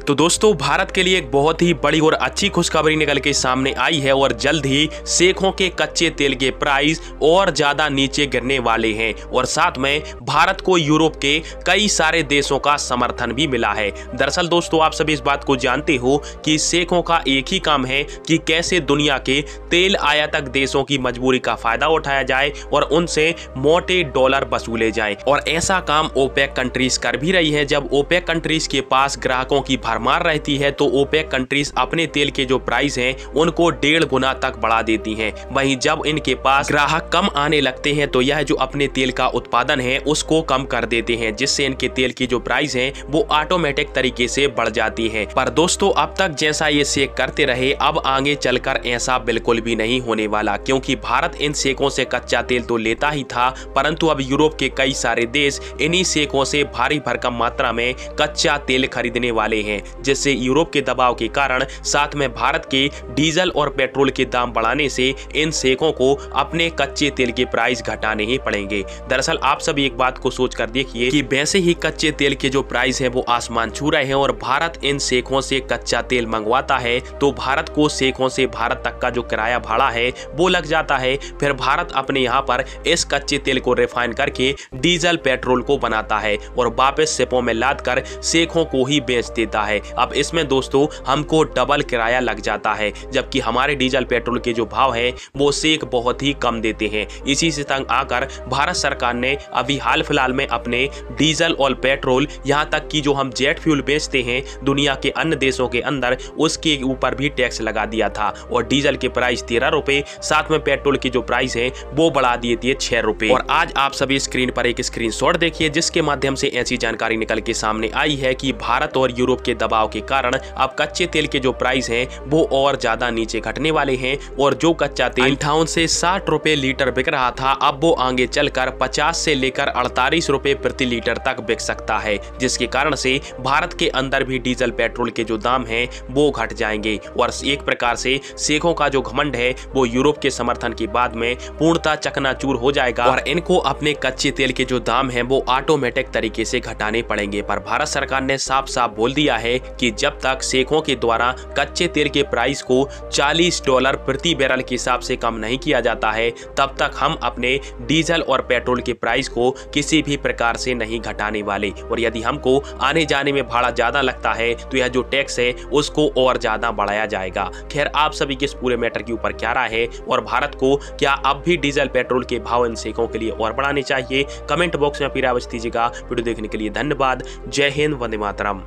तो दोस्तों भारत के लिए एक बहुत ही बड़ी और अच्छी खुशखबरी निकल के सामने आई है और जल्द ही सेखों के कच्चे तेल के प्राइस और ज्यादा नीचे गिरने वाले हैं और साथ में भारत को यूरोप के कई सारे देशों का समर्थन भी मिला है। दरअसल दोस्तों आप सभी इस बात को जानते हो कि सेखों का एक ही काम है कि कैसे दुनिया के तेल आयातक देशों की मजबूरी का फायदा उठाया जाए और उनसे मोटे डॉलर वसूले जाए और ऐसा काम ओपेक कंट्रीज कर भी रही है। जब ओपेक कंट्रीज के पास ग्राहकों की भरमार रहती है तो ओपेक कंट्रीज अपने तेल के जो प्राइस हैं उनको 1.5 गुना तक बढ़ा देती हैं। वहीं जब इनके पास ग्राहक कम आने लगते हैं तो यह जो अपने तेल का उत्पादन है उसको कम कर देते हैं, जिससे इनके तेल की जो प्राइस है वो ऑटोमेटिक तरीके से बढ़ जाती है। पर दोस्तों अब तक जैसा ये सेक करते रहे अब आगे चलकर ऐसा बिल्कुल भी नहीं होने वाला, क्योंकि भारत इन सेकों से कच्चा तेल तो लेता ही था परंतु अब यूरोप के कई सारे देश इन्हीं सेकों से भारी भरकम मात्रा में कच्चा तेल खरीदने वाले हैं, जिससे यूरोप के दबाव के कारण साथ में भारत के डीजल और पेट्रोल के दाम बढ़ाने से इन सेकों को अपने कच्चे तेल के प्राइस घटाने ही पड़ेंगे। दरअसल आप सभी एक बात को सोचकर देखिए कि वैसे ही कच्चे तेल के जो प्राइस है वो आसमान छू रहे हैं और भारत इन सेकों से कच्चा तेल मंगवाता है तो भारत को सेकों से भारत तक का जो किराया भाड़ा है वो लग जाता है। फिर भारत अपने यहाँ पर इस कच्चे तेल को रिफाइन करके डीजल पेट्रोल को बनाता है और वापस शिपों में लाद कर सेकों को ही बेच देता है। अब इसमें दोस्तों हमको डबल किराया लग जाता है, जबकि हमारे डीजल पेट्रोल के जो भाव है वो सेक बहुत ही कम देते हैं। इसी से तंग आकर भारत सरकार ने अभी हाल फिलहाल में अपने डीजल और पेट्रोल यहाँ तक कि जो हम जेट फ्यूल बेचते हैं दुनिया के अन्य देशों के अंदर उसके ऊपर भी टैक्स लगा दिया था और डीजल के प्राइस 13 रुपए, साथ में पेट्रोल की जो प्राइस है वो बढ़ा दिए थे 6 रुपए। और आज आप सभी स्क्रीन पर एक स्क्रीनशॉट देखिए जिसके माध्यम से ऐसी जानकारी निकल के सामने आई है कि भारत और यूरोप के दबाव के कारण अब कच्चे तेल के जो प्राइस हैं वो और ज्यादा नीचे घटने वाले हैं और जो कच्चा तेल 58 से 60 रुपए लीटर बिक रहा था अब वो आगे चलकर 50 से लेकर 48 रुपए प्रति लीटर तक बिक सकता है, जिसके कारण से भारत के अंदर भी डीजल पेट्रोल के जो दाम हैं वो घट जाएंगे और एक प्रकार से सेखों का जो घमंड है वो यूरोप के समर्थन के बाद में पूर्णतः चकनाचूर हो जाएगा और इनको अपने कच्चे तेल के जो दाम है वो ऑटोमेटिक तरीके से घटाने पड़ेंगे। पर भारत सरकार ने साफ साफ बोल दिया है कि जब तक सेखों के द्वारा कच्चे तेल के प्राइस को $40 प्रति बैरल के हिसाब से कम नहीं किया जाता है तब तक हम अपने डीजल और पेट्रोल के प्राइस को किसी भी प्रकार से नहीं घटाने वाले और यदि हमको आने जाने में भाड़ा ज्यादा लगता है तो यह जो टैक्स है उसको और ज्यादा बढ़ाया जाएगा। खैर आप सभी के इस पूरे मैटर के ऊपर क्या राय है और भारत को क्या अब भी डीजल पेट्रोल के भाव इन सेकों के लिए और बढ़ाने चाहिए? कमेंट बॉक्स में अपनी राय दीजिएगा। वीडियो देखने के लिए धन्यवाद। जय हिंद, वंदे मातरम।